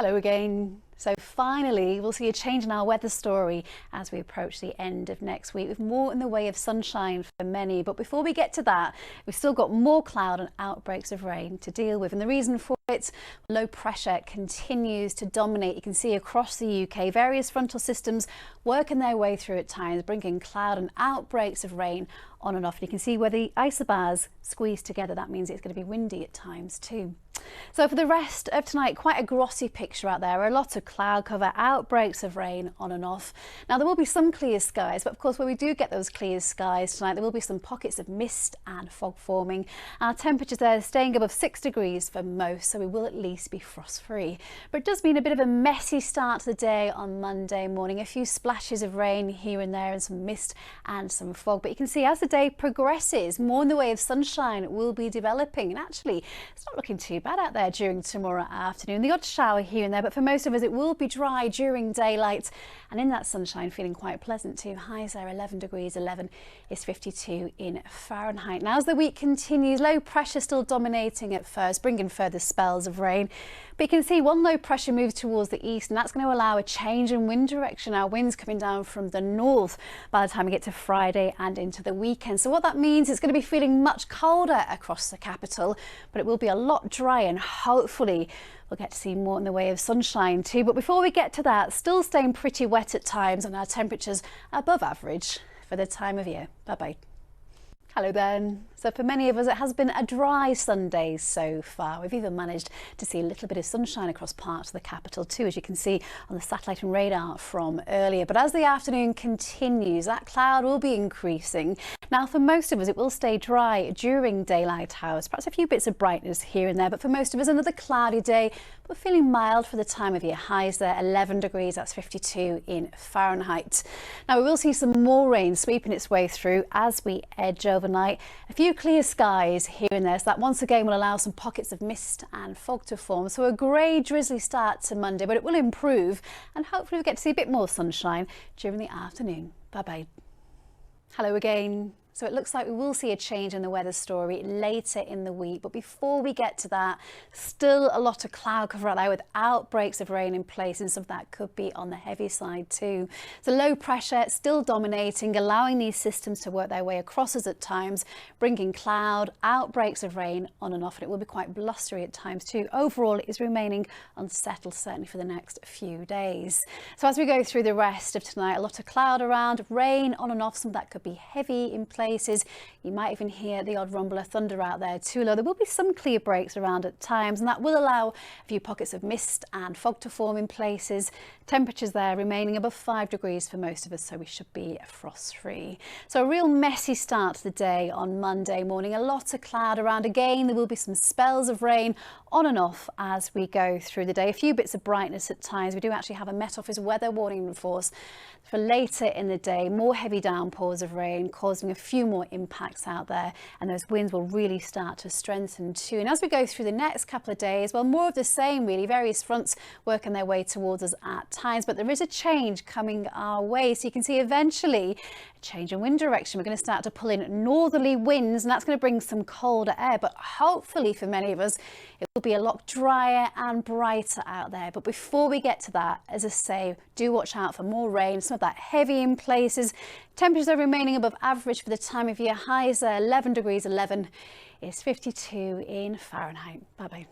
Hello again. So finally, we'll see a change in our weather story as we approach the end of next week, with more in the way of sunshine for many. But before we get to that, we've still got more cloud and outbreaks of rain to deal with. And the reason for it, low pressure continues to dominate. You can see across the UK, various frontal systems working their way through at times, bringing cloud and outbreaks of rain on and off. And you can see where the isobars squeeze together. That means it's going to be windy at times too. So for the rest of tonight, quite a glossy picture out there. A lot of cloud cover, outbreaks of rain on and off. Now there will be some clear skies, but of course when we do get those clear skies tonight, there will be some pockets of mist and fog forming. Our temperatures there staying above 6 degrees for most, so we will at least be frost free. But it does mean a bit of a messy start to the day on Monday morning. A few splashes of rain here and there and some mist and some fog. But you can see as the day progresses, more in the way of sunshine will be developing. And actually, it's not looking too bad out there during tomorrow afternoon. The odd shower here and there, but for most of us it will be dry during daylight, and in that sunshine feeling quite pleasant too. Highs there 11 degrees, 11 is 52 in Fahrenheit. Now as the week continues, low pressure still dominating at first, bringing further spells of rain. But you can see one low pressure moves towards the east, and that's going to allow a change in wind direction. Our winds coming down from the north by the time we get to Friday and into the weekend. So what that means is it's going to be feeling much colder across the capital, but it will be a lot drier, and hopefully we'll get to see more in the way of sunshine too. But before we get to that, still staying pretty wet at times, and our temperatures above average for the time of year. Bye-bye. Hello then. So for many of us, it has been a dry Sunday so far. We've even managed to see a little bit of sunshine across parts of the capital too, as you can see on the satellite and radar from earlier. But as the afternoon continues, that cloud will be increasing. Now for most of us, it will stay dry during daylight hours, perhaps a few bits of brightness here and there. But for most of us, another cloudy day, but feeling mild for the time of year. Highs there 11 degrees, that's 52 in Fahrenheit. Now we will see some more rain sweeping its way through as we edge overnight. A few clear skies here and there, so that once again will allow some pockets of mist and fog to form. So a grey drizzly start to Monday, but it will improve, and hopefully we get to see a bit more sunshine during the afternoon. Bye bye. Hello again. So it looks like we will see a change in the weather story later in the week. But before we get to that, still a lot of cloud cover out there with outbreaks of rain in place, and some of that could be on the heavy side too. So low pressure still dominating, allowing these systems to work their way across us at times, bringing cloud, outbreaks of rain on and off. And it will be quite blustery at times too. Overall, it is remaining unsettled, certainly for the next few days. So as we go through the rest of tonight, a lot of cloud around, rain on and off. Some of that could be heavy in place. You might even hear the odd rumble of thunder out there too. There will be some clear breaks around at times, and that will allow a few pockets of mist and fog to form in places. Temperatures there remaining above 5 degrees for most of us, so we should be frost free. So a real messy start to the day on Monday morning. A lot of cloud around again. There will be some spells of rain on and off as we go through the day. A few bits of brightness at times. We do actually have a Met Office weather warning in force for later in the day. More heavy downpours of rain causing a few more impacts out there, and those winds will really start to strengthen too. And as we go through the next couple of days, well, more of the same really. Various fronts working their way towards us at times, but there is a change coming our way. So you can see eventually a change in wind direction. We're going to start to pull in northerly winds, and that's going to bring some colder air, but hopefully for many of us it will be a lot drier and brighter out there. But before we get to that, as I say, do watch out for more rain, some of that heavy in places. Temperatures are remaining above average for the time of year. Highs 11 degrees, 11 is 52 in Fahrenheit. Bye bye.